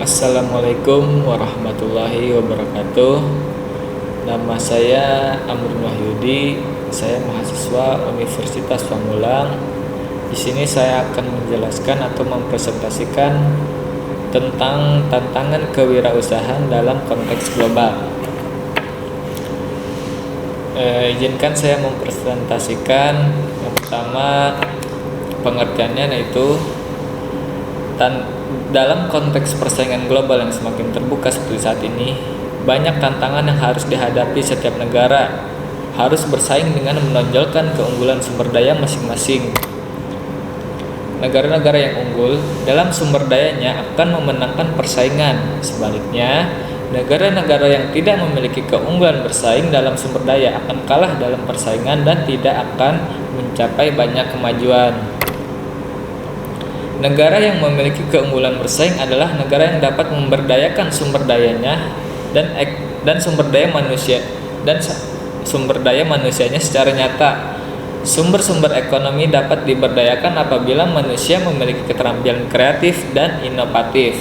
Assalamualaikum warahmatullahi wabarakatuh. Nama saya Amrun Wahyudi. Saya mahasiswa Universitas Pamulang. Di sini saya akan menjelaskan atau mempresentasikan tentang tantangan kewirausahaan dalam konteks global. Izinkan saya mempresentasikan yang pertama pengertiannya, yaitu dalam konteks persaingan global yang semakin terbuka seperti saat ini, banyak tantangan yang harus dihadapi setiap negara. Harus bersaing dengan menonjolkan keunggulan sumber daya masing-masing. Negara-negara yang unggul dalam sumber dayanya akan memenangkan persaingan. Sebaliknya, negara-negara yang tidak memiliki keunggulan bersaing dalam sumber daya akan kalah dalam persaingan dan tidak akan mencapai banyak kemajuan. Negara yang memiliki keunggulan bersaing adalah negara yang dapat memberdayakan sumber dayanya dan sumber daya manusianya secara nyata. Sumber-sumber ekonomi dapat diberdayakan apabila manusia memiliki keterampilan kreatif dan inovatif.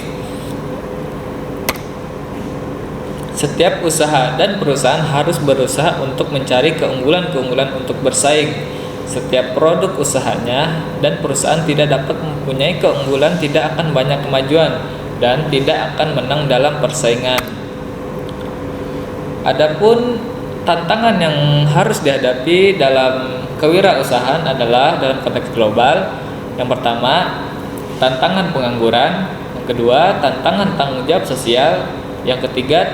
Setiap usaha dan perusahaan harus berusaha untuk mencari keunggulan-keunggulan untuk bersaing. Setiap produk usahanya dan perusahaan tidak dapat mempunyai keunggulan tidak akan banyak kemajuan dan tidak akan menang dalam persaingan. Adapun tantangan yang harus dihadapi dalam kewirausahaan adalah dalam konteks global. Yang pertama, tantangan pengangguran. Yang kedua, tantangan tanggung jawab sosial. Yang ketiga,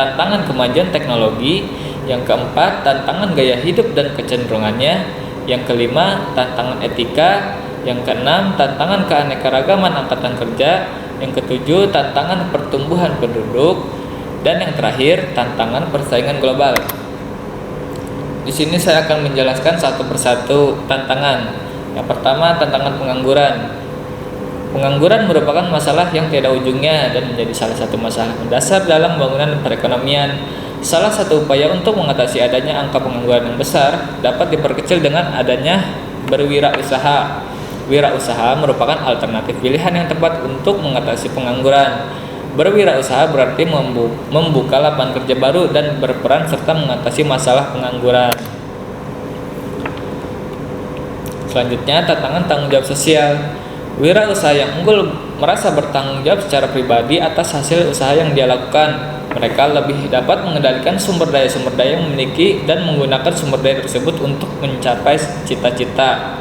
tantangan kemajuan teknologi. Yang keempat, tantangan gaya hidup dan kecenderungannya. Yang kelima, tantangan etika. Yang keenam, tantangan keanekaragaman angkatan kerja. Yang ketujuh, tantangan pertumbuhan penduduk. Dan yang terakhir, tantangan persaingan global. Di sini saya akan menjelaskan satu persatu tantangan. Yang pertama, tantangan pengangguran. Pengangguran merupakan masalah yang tiada ujungnya dan menjadi salah satu masalah mendasar dalam pembangunan perekonomian. Salah satu upaya untuk mengatasi adanya angka pengangguran yang besar dapat diperkecil dengan adanya berwirausaha. Wirausaha merupakan alternatif pilihan yang tepat untuk mengatasi pengangguran. Berwirausaha berarti membuka lapangan kerja baru dan berperan serta mengatasi masalah pengangguran. Selanjutnya, tantangan tanggung jawab sosial. Wirausaha yang unggul merasa bertanggung jawab secara pribadi atas hasil usaha yang dia lakukan. Mereka lebih dapat mengendalikan sumber daya yang memiliki dan menggunakan sumber daya tersebut untuk mencapai cita-cita.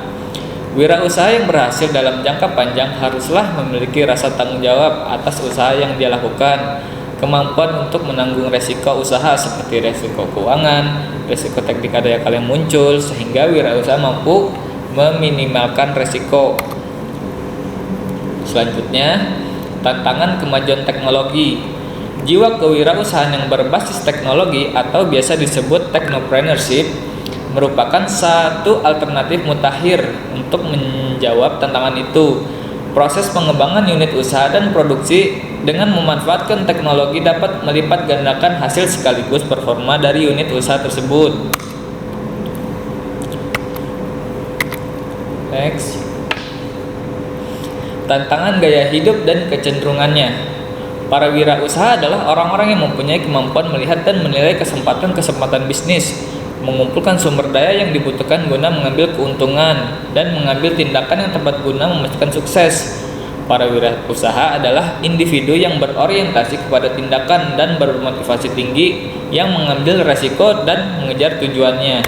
Wirausaha yang berhasil dalam jangka panjang haruslah memiliki rasa tanggung jawab atas usaha yang dia lakukan, kemampuan untuk menanggung resiko usaha seperti resiko keuangan, resiko teknik daya yang muncul, sehingga wirausaha mampu meminimalkan resiko. Selanjutnya, tantangan kemajuan teknologi. Jiwa kewirausahaan yang berbasis teknologi atau biasa disebut technopreneurship merupakan satu alternatif mutakhir untuk menjawab tantangan itu. Proses pengembangan unit usaha dan produksi dengan memanfaatkan teknologi dapat melipat gandakan hasil sekaligus performa dari unit usaha tersebut. Next. Tantangan gaya hidup dan kecenderungannya. Para wirausaha adalah orang-orang yang mempunyai kemampuan melihat dan menilai kesempatan-kesempatan bisnis, mengumpulkan sumber daya yang dibutuhkan guna mengambil keuntungan, dan mengambil tindakan yang tepat guna memastikan sukses. Para wirausaha adalah individu yang berorientasi kepada tindakan dan bermotivasi tinggi, yang mengambil resiko dan mengejar tujuannya.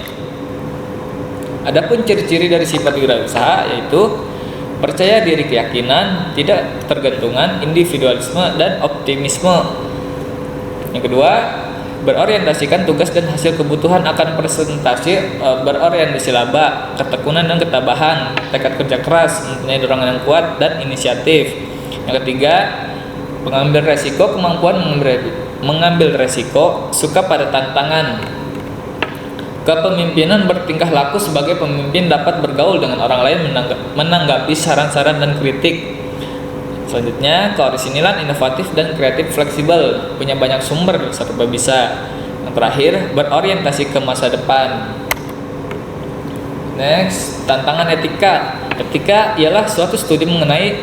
Adapun ciri-ciri dari sifat wirausaha yaitu percaya diri, keyakinan, tidak ketergantungan, individualisme, dan optimisme. Yang kedua, berorientasikan tugas dan hasil kebutuhan akan berorientasi laba, ketekunan dan ketabahan, tekad kerja keras, mempunyai dorongan yang kuat, dan inisiatif. Yang ketiga, mengambil resiko, kemampuan mengambil resiko, suka pada tantangan. Kepemimpinan bertingkah laku sebagai pemimpin dapat bergaul dengan orang lain, menanggapi saran-saran dan kritik. Selanjutnya, keorisinilan, inovatif dan kreatif, fleksibel, punya banyak sumber serba bisa. Yang terakhir, berorientasi ke masa depan. Next, tantangan etika. Etika ialah suatu studi mengenai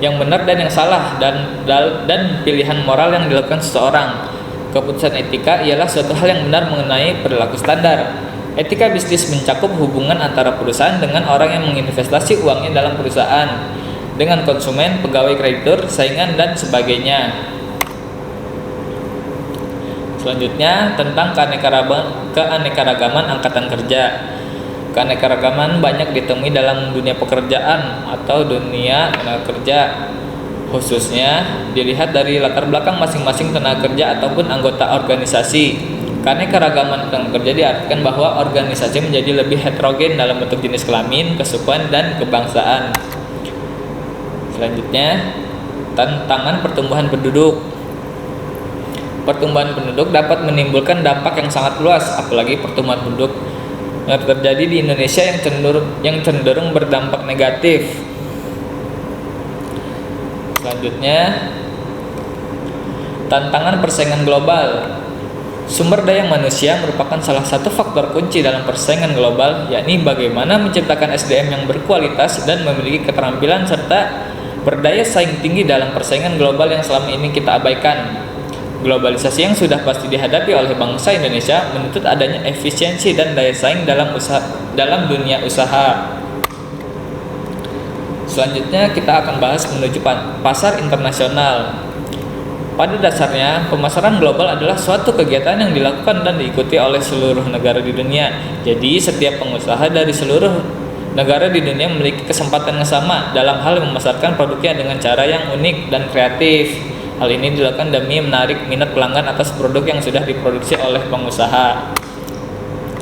yang benar dan yang salah, dan pilihan moral yang dilakukan seseorang. Keputusan etika ialah suatu hal yang benar mengenai perilaku standar. Etika bisnis mencakup hubungan antara perusahaan dengan orang yang menginvestasi uangnya dalam perusahaan, dengan konsumen, pegawai, kreditur, saingan, dan sebagainya. Selanjutnya tentang keanekaragaman angkatan kerja. Keanekaragaman banyak ditemui dalam dunia pekerjaan atau dunia tenaga kerja, khususnya dilihat dari latar belakang masing-masing tenaga kerja ataupun anggota organisasi. Keanekaragaman tenaga kerja diartikan bahwa organisasi menjadi lebih heterogen dalam bentuk jenis kelamin, kesukuan, dan kebangsaan. Selanjutnya, tantangan pertumbuhan penduduk. Pertumbuhan penduduk dapat menimbulkan dampak yang sangat luas, apalagi pertumbuhan penduduk yang terjadi di Indonesia yang cenderung berdampak negatif. Selanjutnya, tantangan persaingan global. Sumber daya manusia merupakan salah satu faktor kunci dalam persaingan global, yakni bagaimana menciptakan SDM yang berkualitas dan memiliki keterampilan serta berdaya saing tinggi dalam persaingan global yang selama ini kita abaikan. Globalisasi yang sudah pasti dihadapi oleh bangsa Indonesia menuntut adanya efisiensi dan daya saing dalam dunia usaha. Selanjutnya kita akan bahas menuju pasar internasional. Pada dasarnya, pemasaran global adalah suatu kegiatan yang dilakukan dan diikuti oleh seluruh negara di dunia. Jadi, setiap pengusaha dari seluruh negara di dunia memiliki kesempatan yang sama dalam hal memasarkan produknya dengan cara yang unik dan kreatif. Hal ini dilakukan demi menarik minat pelanggan atas produk yang sudah diproduksi oleh pengusaha.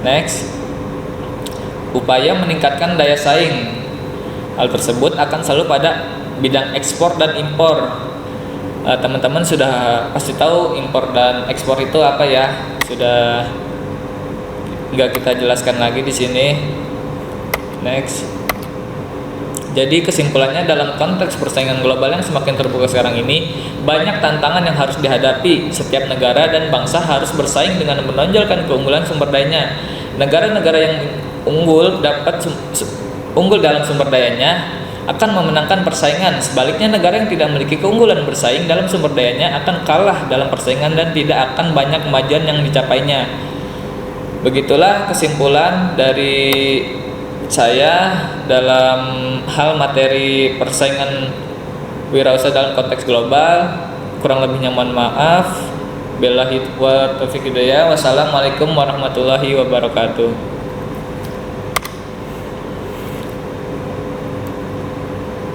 Next, upaya meningkatkan daya saing. Hal tersebut akan selalu pada bidang ekspor dan impor. Teman-teman sudah pasti tahu impor dan ekspor itu apa ya? Sudah nggak kita jelaskan lagi di sini. Next. Jadi kesimpulannya, dalam konteks persaingan global yang semakin terbuka sekarang ini, banyak tantangan yang harus dihadapi. Setiap negara dan bangsa harus bersaing dengan menonjolkan keunggulan sumber dayanya. Negara-negara yang unggul dalam sumber dayanya akan memenangkan persaingan. Sebaliknya, negara yang tidak memiliki keunggulan bersaing dalam sumber dayanya akan kalah dalam persaingan dan tidak akan banyak kemajuan yang dicapainya. Begitulah kesimpulan dari saya dalam hal materi persaingan wirausaha dalam konteks global. Kurang lebihnya mohon maaf. Billahi wa taufiq hidayah. Wassalamualaikum warahmatullahi wabarakatuh.